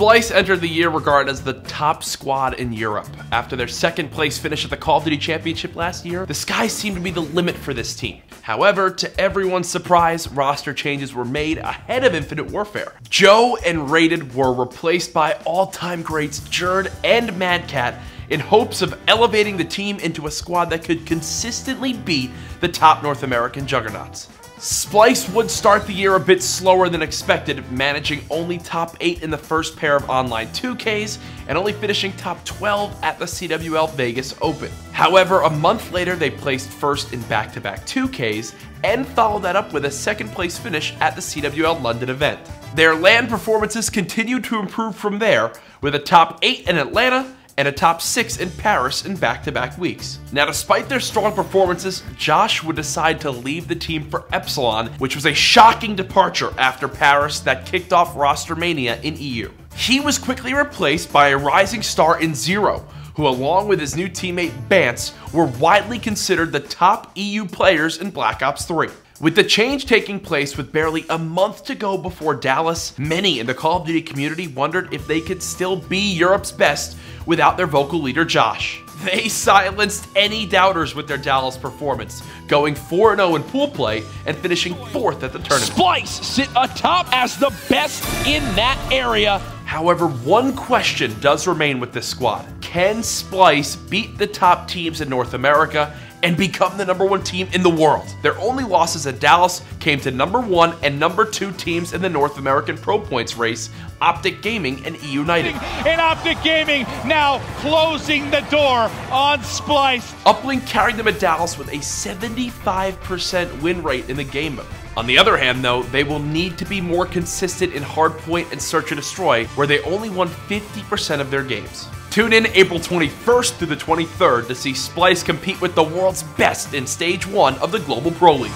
Splyce entered the year regarded as the top squad in Europe. After their second place finish at the Call of Duty Championship last year, the skies seemed to be the limit for this team. However, to everyone's surprise, roster changes were made ahead of Infinite Warfare. Joe and Rated were replaced by all-time greats Jerd and Mad Cat in hopes of elevating the team into a squad that could consistently beat the top North American juggernauts. Splyce would start the year a bit slower than expected, managing only top 8 in the first pair of online 2Ks and only finishing top 12 at the CWL Vegas Open. However, a month later they placed first in back-to-back 2Ks and followed that up with a second place finish at the CWL London event. Their LAN performances continued to improve from there, with a top 8 in Atlanta and a top 6 in Paris in back-to-back weeks. Now, despite their strong performances, Josh would decide to leave the team for Epsilon, which was a shocking departure after Paris that kicked off roster mania in EU. He was quickly replaced by a rising star in Zero, who along with his new teammate Bance were widely considered the top EU players in Black Ops 3. With the change taking place with barely a month to go before Dallas, many in the Call of Duty community wondered if they could still be Europe's best without their vocal leader Josh. They silenced any doubters with their Dallas performance, going 4-0 in pool play and finishing 4th at the tournament. Splyce sit atop as the best in that area. However, one question does remain with this squad. Can Splyce beat the top teams in North America and become the #1 team in the world? Their only losses at Dallas came to #1 and #2 teams in the North American Pro Points race, Optic Gaming and E United. And Optic Gaming now closing the door on Splyce. Uplink carried them at Dallas with a 75% win rate in the game mode. On the other hand, though, they will need to be more consistent in Hardpoint and Search and Destroy, where they only won 50% of their games. Tune in April 21st through the 23rd to see Splyce compete with the world's best in Stage 1 of the Global Pro League.